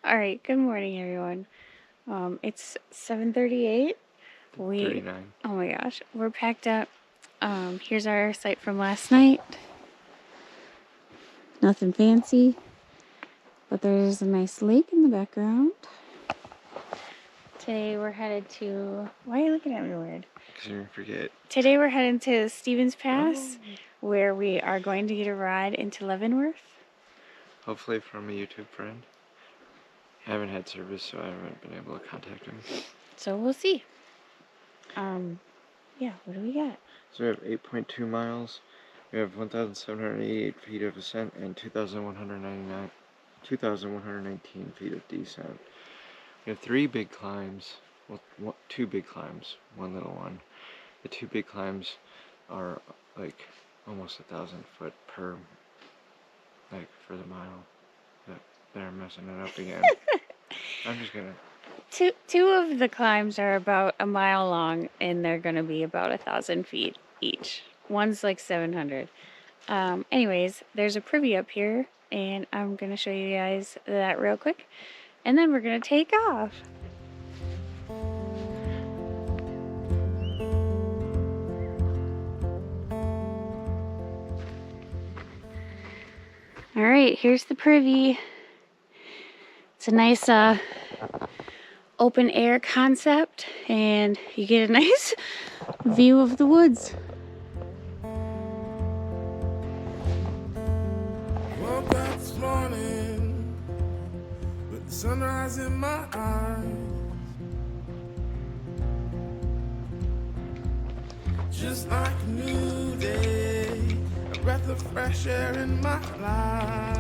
All right, good morning, everyone. It's 7:38. 39. Oh my gosh, we're packed up. Here's our site from last night. Nothing fancy, but there's a nice lake in the background. Today we're headed to... Why are you looking at me weird? Because you're gonna forget. Today we're heading to Stevens Pass, where we are going to get a ride into Leavenworth. Hopefully from a YouTube friend. I haven't had service, so I haven't been able to contact him. So we'll see. Yeah, what do we got? So we have 8.2 miles. We have 1,788 feet of ascent and 2,119 feet of descent. We have 3 big climbs. Well, 2 big climbs, 1 little one. The 2 big climbs are like almost 1,000 foot per, like, for the mile. They're messing it up again. I'm just gonna... Two of the climbs are about a mile long, and they're gonna be about 1,000 feet each. One's like 700. Anyways, there's a privy up here, and I'm gonna show you guys that real quick, and then we're gonna take off. All right, here's the privy. It's a nice open air concept, and you get a nice view of the woods. Woke up this morning with the sunrise in my eyes, just like a new day, a breath of fresh air in my life.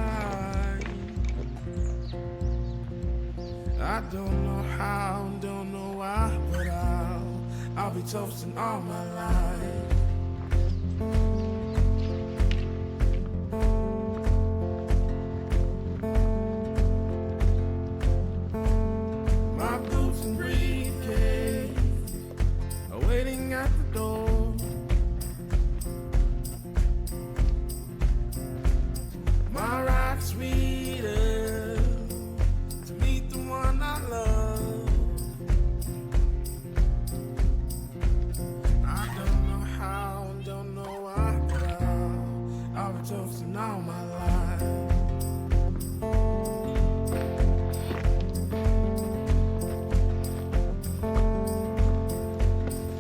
I don't know how, don't know why, but I'll be toasting all my life. My boots and briefcase are waiting at the door. My ride sweeter to meet the one I love. I don't know how, don't know why, but I'll be toasting all my life.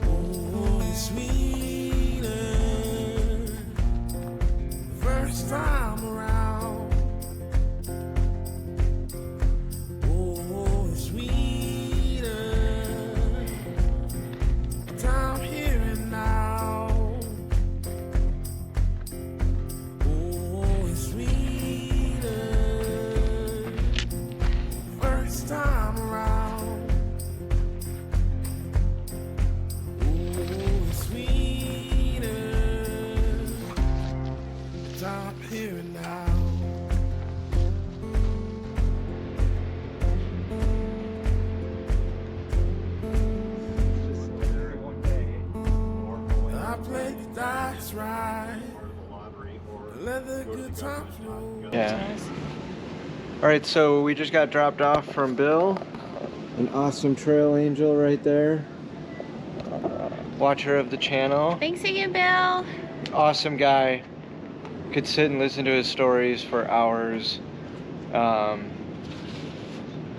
Oh, it's sweeter the first time around. Oh, it's sweeter time here and now. Oh, it's sweeter first time around. Oh, it's sweeter time here and now. I played the dice right, let the good times roll. Yeah. Alright, so we just got dropped off from Bill. An awesome trail angel right there. Watcher of the channel. Thanks again, Bill. Awesome guy. Could sit and listen to his stories for hours.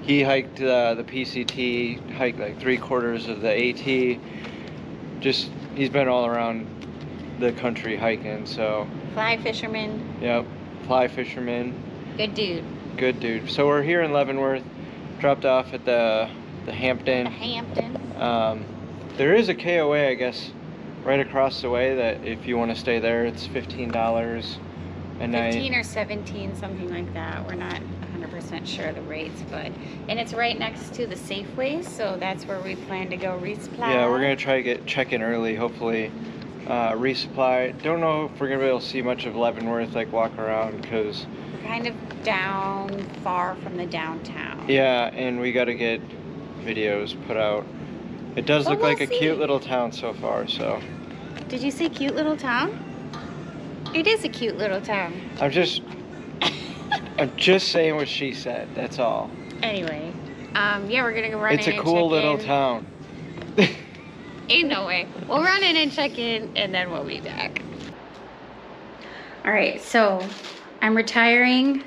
He hiked the PCT, hiked like 3/4 of the AT. Just, he's been all around the country hiking, so. Fly fisherman. Yep, fly fisherman. Good dude. Good dude. So we're here in Leavenworth, dropped off at the Hampton. The Hampton. There is a KOA, I guess, right across the way that if you want to stay there, it's $15 a night. 15 or 17, something like that. We're not 100% sure the rates, but and it's right next to the Safeway, so that's where we plan to go resupply. Yeah, we're gonna try to check in early, hopefully. Resupply. Don't know if we're gonna be able to see much of Leavenworth, like walk around, because We're kind of down far from the downtown. yeah, and we got to get videos put out. It does But look we'll like a see. cute little town so far, so. Did you say cute little town? It is a cute little town. I'm just I'm just saying what she said, that's all. Anyway, yeah, we're gonna go run in It's a and cool check little in. town. Ain't no way. We'll run in and check in, and then we'll be back. All right, so I'm retiring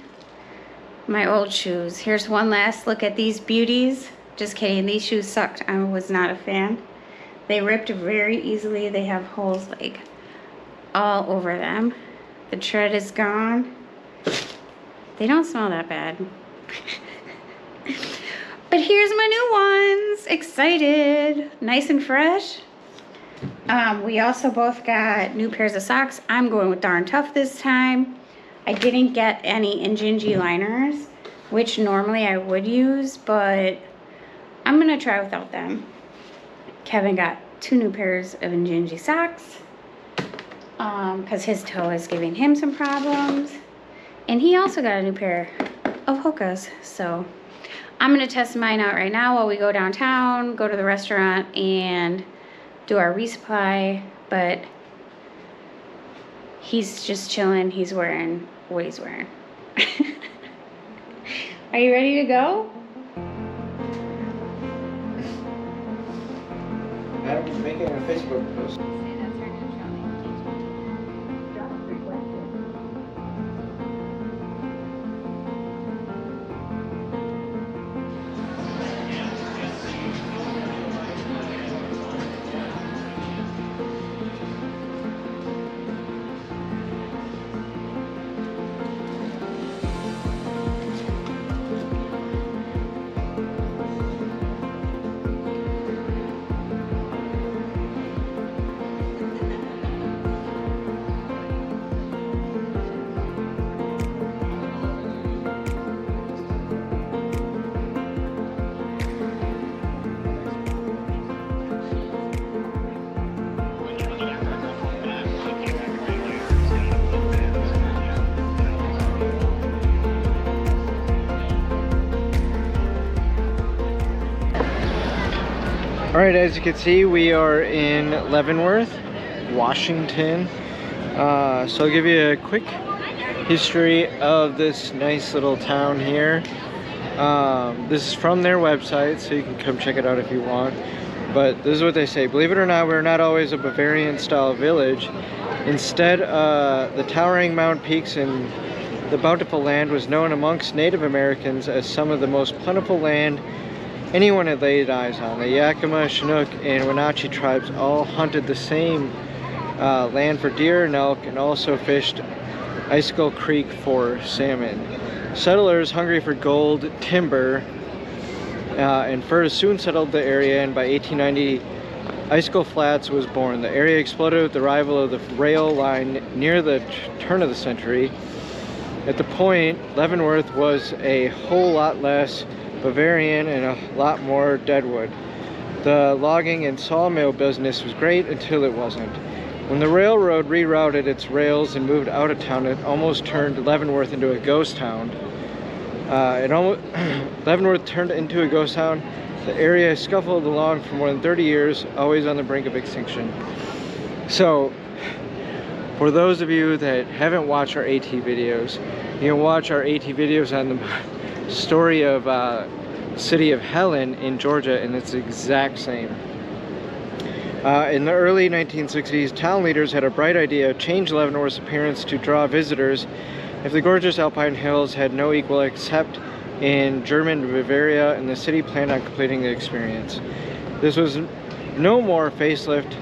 my old shoes. Here's one last look at these beauties. Just kidding, these shoes sucked. I was not a fan. They ripped very easily. They have holes like all over them. The tread is gone. They don't smell that bad. But here's my new ones. Excited. Nice and fresh. We also both got new pairs of socks. I'm going with Darn Tough this time. I didn't get any Injinji liners, which normally I would use, but I'm gonna try without them. Kevin got 2 new pairs of Injinji socks because his toe is giving him some problems. And he also got a new pair of Hokas. So I'm gonna test mine out right now while we go downtown, go to the restaurant, and do our resupply. But he's just chilling. He's wearing what he's wearing. Are you ready to go? I'm making a Facebook post. Alright, as you can see, we are in Leavenworth, Washington. So I'll give you a quick history of this nice little town here. This is from their website, so you can come check it out if you want. But this is what they say: believe it or not, we're not always a Bavarian style village. Instead, the towering mountain peaks and the bountiful land was known amongst Native Americans as some of the most plentiful land anyone had laid eyes on. The Yakima, Chinook, and Wenatchee tribes all hunted the same land for deer and elk, and also fished Icicle Creek for salmon. Settlers, hungry for gold, timber, and furs, soon settled the area, and by 1890, Icicle Flats was born. The area exploded with the arrival of the rail line near the turn of the century. At the point, Leavenworth was a whole lot less Bavarian and a lot more deadwood. The logging and sawmill business was great until it wasn't. When the railroad rerouted its rails and moved out of town, it almost turned Leavenworth into a ghost town. Leavenworth turned into a ghost town. The area scuffled along for more than 30 years, always on the brink of extinction. So, for those of you that haven't watched our AT videos, you can watch our AT videos on the story of city of Helen in Georgia, and it's the exact same. In the early 1960s, town leaders had a bright idea: change Leavenworth's appearance to draw visitors. If the gorgeous alpine hills had no equal except in German Bavaria, and the city planned on completing the experience. This was no more facelift.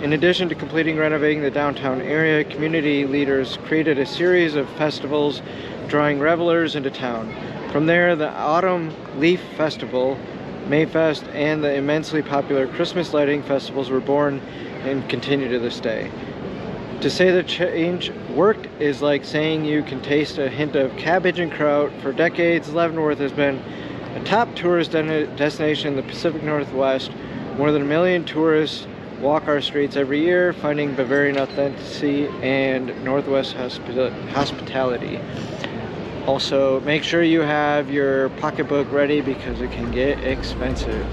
In addition to completing renovating the downtown area, community leaders created a series of festivals drawing revelers into town. From there, the Autumn Leaf Festival, Mayfest, and the immensely popular Christmas lighting festivals were born and continue to this day. To say the change worked is like saying you can taste a hint of cabbage and kraut. For decades, Leavenworth has been a top tourist destination in the Pacific Northwest. More than 1 million tourists walk our streets every year, finding Bavarian authenticity and Northwest hospitality. Also, make sure you have your pocketbook ready because it can get expensive.